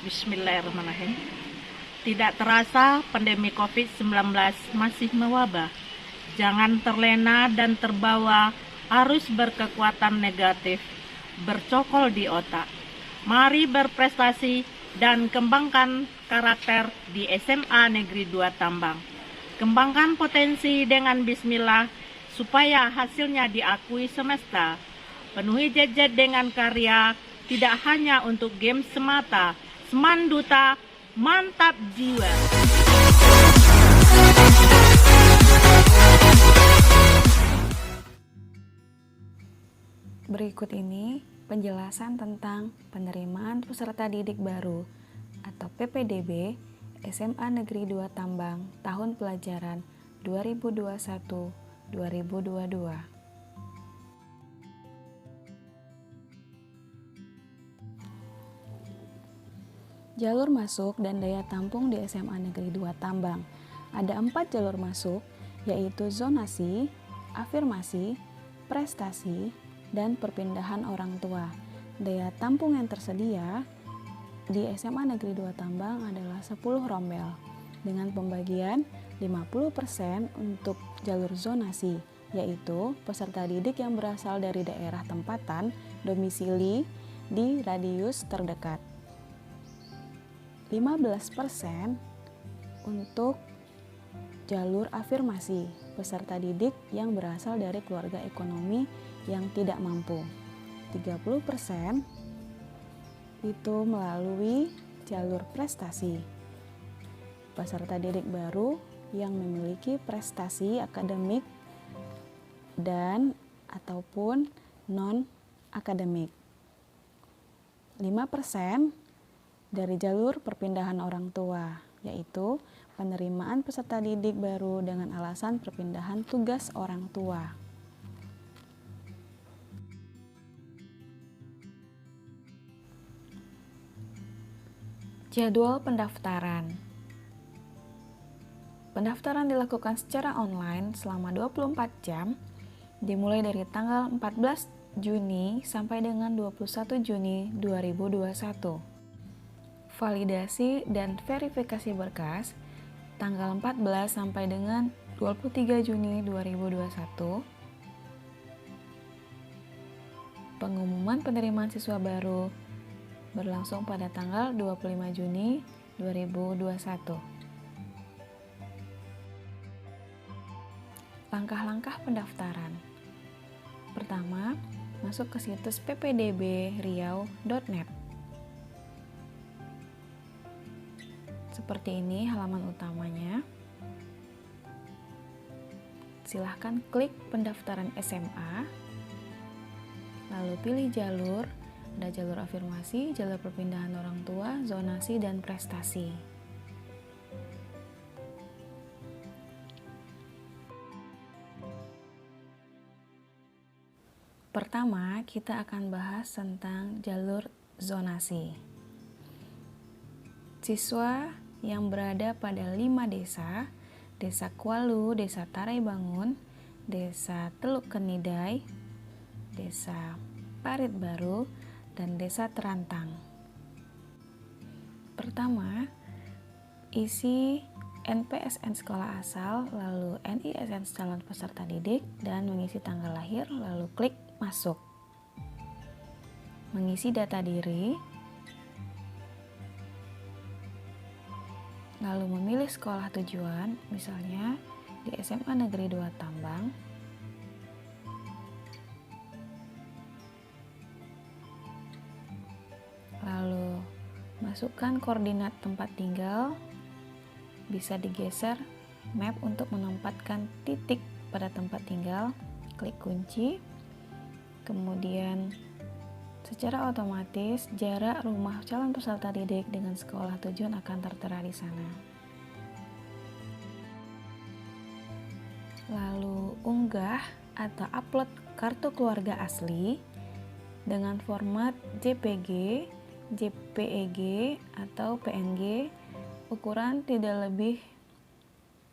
Bismillahirrahmanirrahim. Tidak terasa pandemi COVID-19 masih mewabah. Jangan terlena dan terbawa arus berkekuatan negatif bercokol di otak. Mari berprestasi dan kembangkan karakter di SMA Negeri 2 Tambang. Kembangkan potensi dengan bismillah supaya hasilnya diakui semesta. Penuhi jajet dengan karya, tidak hanya untuk game semata. Semanduta, mantap jiwa. Berikut ini penjelasan tentang penerimaan peserta didik baru atau PPDB SMA Negeri 2 Tambang tahun pelajaran 2021-2022. Jalur masuk dan daya tampung di SMA Negeri 2 Tambang. Ada 4 jalur masuk, yaitu zonasi, afirmasi, prestasi, dan perpindahan orang tua. Daya tampung yang tersedia di SMA Negeri 2 Tambang adalah 10 rombel, dengan pembagian 50% untuk jalur zonasi, yaitu peserta didik yang berasal dari daerah tempatan domisili di radius terdekat. 15% untuk jalur afirmasi, peserta didik yang berasal dari keluarga ekonomi yang tidak mampu. 30% itu melalui jalur prestasi, peserta didik baru yang memiliki prestasi akademik dan ataupun non-akademik. 5% dari jalur perpindahan orang tua, yaitu penerimaan peserta didik baru dengan alasan perpindahan tugas orang tua. Jadwal pendaftaran. Pendaftaran dilakukan secara online selama 24 jam, dimulai dari tanggal 14 Juni sampai dengan 21 Juni 2021. Validasi dan verifikasi berkas tanggal 14 sampai dengan 23 Juni 2021. Pengumuman penerimaan siswa baru berlangsung pada tanggal 25 Juni 2021. Langkah-langkah pendaftaran. Pertama, masuk ke situs ppdbriau.net. Seperti ini halaman utamanya. Silahkan klik pendaftaran SMA, lalu pilih jalur. Ada jalur afirmasi, jalur perpindahan orang tua, zonasi, dan prestasi. Pertama, kita akan bahas tentang jalur zonasi. Siswa yang berada pada 5 desa, Desa Kualu, Desa Tarai Bangun, Desa Teluk Kenidai, Desa Parit Baru, dan Desa Terantang. Pertama, isi NPSN sekolah asal, lalu NISN calon peserta didik, dan mengisi tanggal lahir, lalu klik masuk. Mengisi data diri, lalu memilih sekolah tujuan, misalnya di SMA Negeri 2 Tambang. Lalu masukkan koordinat tempat tinggal, bisa digeser map untuk menempatkan titik pada tempat tinggal, klik kunci. Kemudian secara otomatis jarak rumah calon peserta didik dengan sekolah tujuan akan tertera di sana. Lalu unggah atau upload kartu keluarga asli dengan format JPG, JPEG, atau PNG, ukuran tidak lebih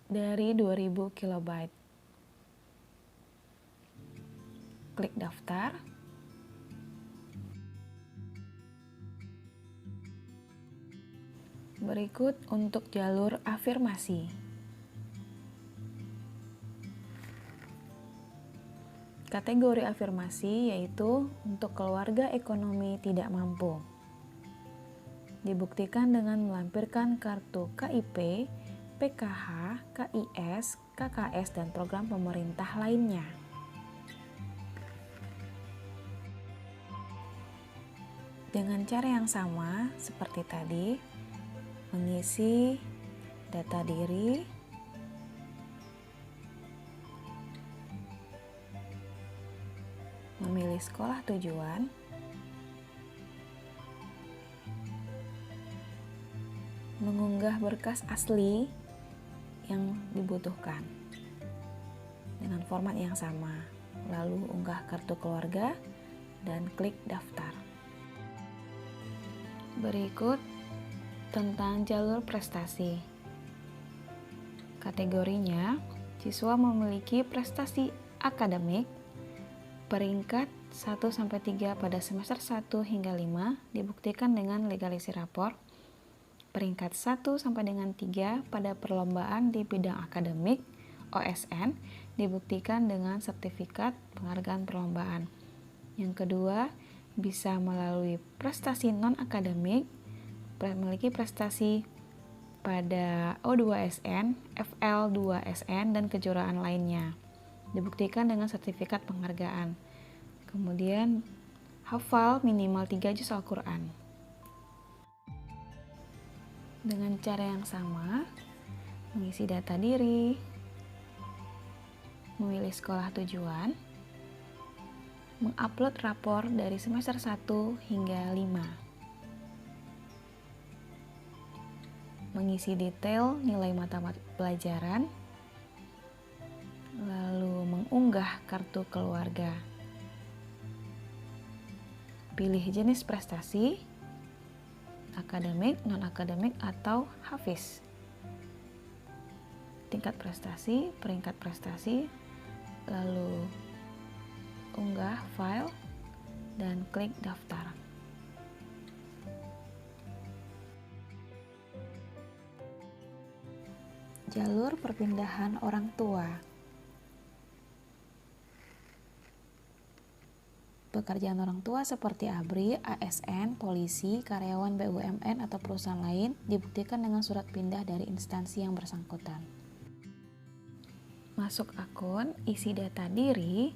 dari 2000 KB. Klik daftar. Berikut untuk jalur afirmasi. Kategori afirmasi yaitu untuk keluarga ekonomi tidak mampu. Dibuktikan dengan melampirkan kartu KIP, PKH, KIS, KKS, dan program pemerintah lainnya. Dengan cara yang sama seperti tadi, mengisi data diri, memilih sekolah tujuan, mengunggah berkas asli yang dibutuhkan dengan format yang sama, lalu unggah kartu keluarga dan klik daftar. Berikut tentang jalur prestasi. Kategorinya, siswa memiliki prestasi akademik peringkat 1-3 pada semester 1 hingga 5 dibuktikan dengan legalisir rapor. Peringkat 1 sampai dengan 3 pada perlombaan di bidang akademik OSN dibuktikan dengan sertifikat penghargaan perlombaan. Yang kedua, bisa melalui prestasi non-akademik, memiliki prestasi pada O2SN, FL2SN, dan kejuaraan lainnya. Dibuktikan dengan sertifikat penghargaan. Kemudian, hafal minimal 3 juz Al-Quran. Dengan cara yang sama, mengisi data diri, memilih sekolah tujuan, mengupload rapor dari semester 1 hingga 5, mengisi detail nilai mata pelajaran, lalu mengunggah kartu keluarga. Pilih jenis prestasi, akademik, non-akademik, atau hafiz. Tingkat prestasi, peringkat prestasi, lalu unggah file dan klik daftar. Jalur perpindahan orang tua. Pekerjaan orang tua seperti ABRI, ASN, polisi, karyawan BUMN, atau perusahaan lain dibuktikan dengan surat pindah dari instansi yang bersangkutan. Masuk akun, isi data diri,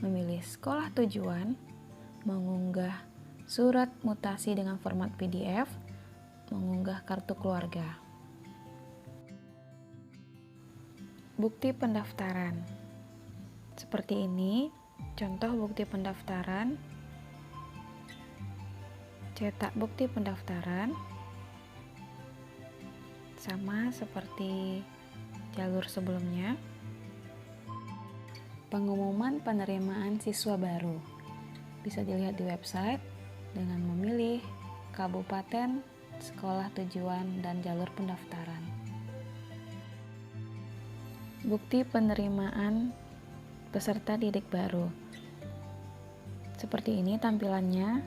memilih sekolah tujuan, mengunggah surat mutasi dengan format PDF, mengunggah kartu keluarga. Bukti pendaftaran. Seperti ini, contoh bukti pendaftaran. Cetak bukti pendaftaran. Sama seperti jalur sebelumnya. Pengumuman penerimaan siswa baru bisa dilihat di website dengan memilih kabupaten, sekolah tujuan, dan jalur pendaftaran. Bukti penerimaan peserta didik baru. Seperti ini tampilannya.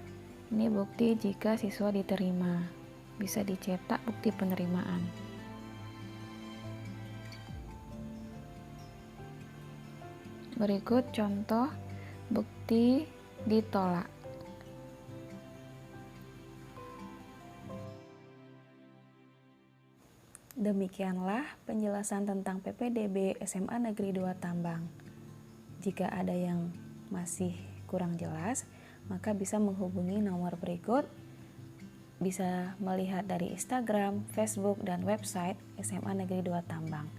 Ini bukti jika siswa diterima. Bisa dicetak bukti penerimaan. Berikut contoh bukti ditolak. Demikianlah penjelasan tentang PPDB SMA Negeri 2 Tambang. Jika ada yang masih kurang jelas, maka bisa menghubungi nomor berikut. Bisa melihat dari Instagram, Facebook, dan website SMA Negeri 2 Tambang.